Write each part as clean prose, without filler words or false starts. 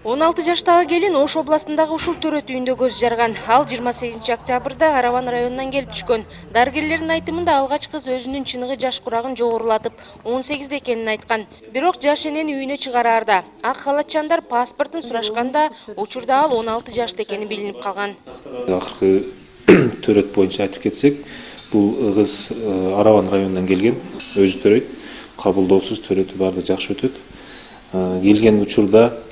16 жаштагы келин Ош областындагы ушул төрөт үйүндө көз жарган. Ал 28 октябрда Араван районунан келип түшкөн. Дарыгерлердин айтымында алгач кыз өзүнүн чыныгы жаш курагын жогорулатып, 18 экенин айткан. Бирок жаш энени үйүнө чыгараарда ак халатчандар паспортун сурашканда учурда ал 16 жашта экени билинип калган. Акыркы төрөт боюнча айтып кетсек, бул кыз Араван районунан келген, өзү төрөйт, кабылдоосуз төрөтү баарды жакшы өтөт. Келген учурда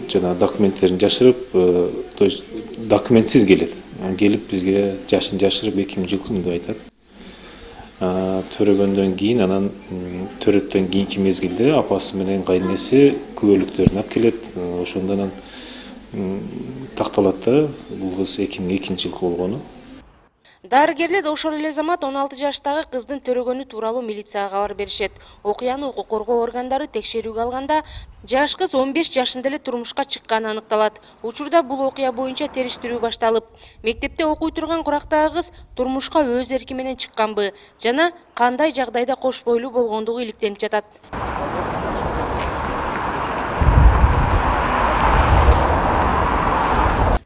жана документтерин жашырып, то есть документсиз келет. Келип бизге жашын жашырып 2000 жылкы деп айтат. Төрөгөндөн кийин, анан төрөттөн кийинки мезгилде апасы менен кайнеси күбөлүктөрүн алып келет. Ошондо анан такталат да бул кыз 2002 жылкы болгону. Дарыгерлер ошол эле замат 16 жаштагы кыздын төрөгөнү тууралуу милицияга кабар беришет. Окуяны укук коргоо органдары текшерүүгө алганда, жаш кыз 15 жашында эле турмушка чыкканы аныкталат. Учурда бул окуя боюнча териштирүү башталып, мектепте окуй турган курактагы кыз турмушка өз эрки менен чыкканбы жана кандай жагдайда кош бойлуу болгондугу иликтенип жатат.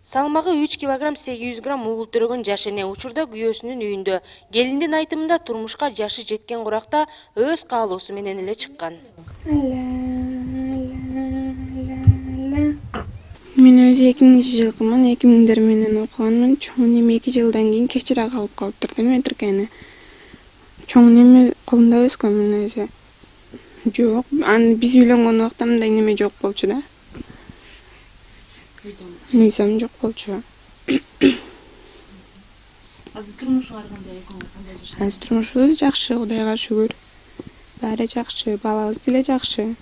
Салмагы 3 кг 800 грамм угул төрөгөн жаш эне учурда күйөөсүнүн үйүндө. Келиндин айтымында турмушка жашы жеткен куракта өз каалоосу менен эле чыккан. Мен өзү 2000 жылкымын, 2000 менен окуганмын. Чоң неме 2 жылдан кийин кечире калып калыптыр деме тиркени. Чоң неме колунда өскөнмүн өзү. Жок, аны биз үйлөнгөн убакта мындай неме жок болчу да. Мыйзам жок болчу. Азыр турмушуңар кандай жашайсың? Азыр турмушубуз жакшы, Кудайга шүгүр. Баары жакшы, балабыз деле жакшы.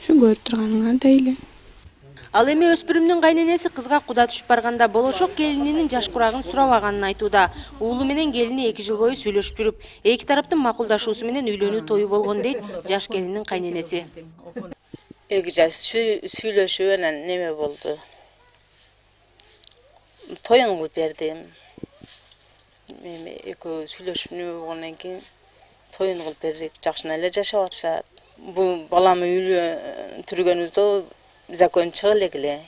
Ушу көрүп турганыңардай эле. Ал эми өспүрүмдүн кайненеси кызга куда түшүп барганда болошок келининин жаш курагын сурабаганын айтууда. Уулу менен келини 2 жыл бою сүйлөшүп жүрүп, эки тараптын макулдашуусу менен үйлөнүү тою болгон дейт жаш келиндин кайненеси. 2 жаш сүйлөшүп анан неме болду. Тоюн кылып бердим. Эми экөө сүйлөшүп неме болгондон кийин тоюн кылып бердик. Жакшына эле жашап атышат. Бул баламы үйлөндүргөнүбүздө закон чыга эле.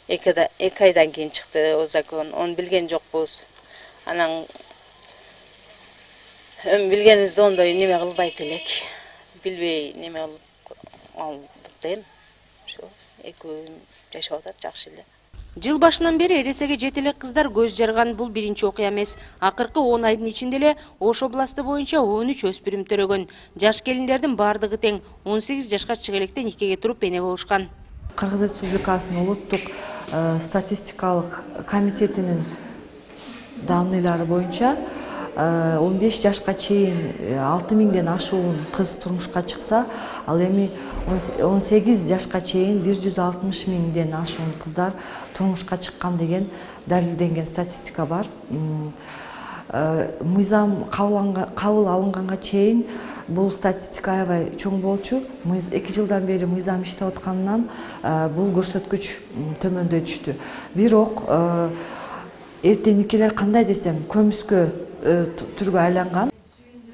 2 айдан кийин чыкты о закон. Onu билген жокпуз. Анан билгенибизде ондой неме кылбайт элек. Билбей неме кылып дейм. Ошо экөө жашап атат жакшы эле. Жыл башынан бери эресеге жете элек кыздар көз жарган бул биринчи окуя эмес. Акыркы 10 айдын ичинде эле Ош областы боюнча 13 өспүрүм төрөгөн. Жаш келиндердин бардыгы тең 18 жашка чыга электе никеге туруп эне болушкан. Кыргыз Республикасынын улуттук статистикалык комитетинин данныйлары боюнча 15 жашка чейин 6000ден ашуун кыз турмушка чыкса, ал эми 18 жашка чейин 160.000ден ашуун кыздар турмушка чыккан деген далилденген статистика бар. Мыйзам кабыл алынганга чейин бул статистика аябай чоң болчу. 2 жылдан бери мыйзам иштеп атканынан бул көрсөткүч төмөндөй түштү. Бирок эрте никелер кандай десем, көмүскө түргө айланган.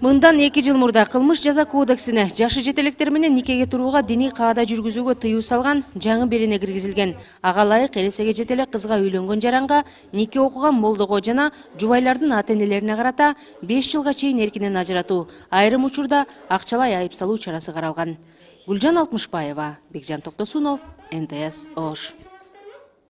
Мындан 2 жыл мурда кылмыш жаза кодексине жашы жетелектер менен никеге турууга диний каада жүргүзүүгө тыюу салган жаңы берене киргизилген. Ага ылайык эресеге жете элек кызга үйлөнгөн жаранга, нике окуган молдого жана жубайлардын ата-энелерине карата 5 жылга чейин эркинен ажыратуу, айрым учурда акчалай айып салуу чарасы каралган. Гүлжан Алтмышбаева, Бекжан Токтосунов, НТС Ош.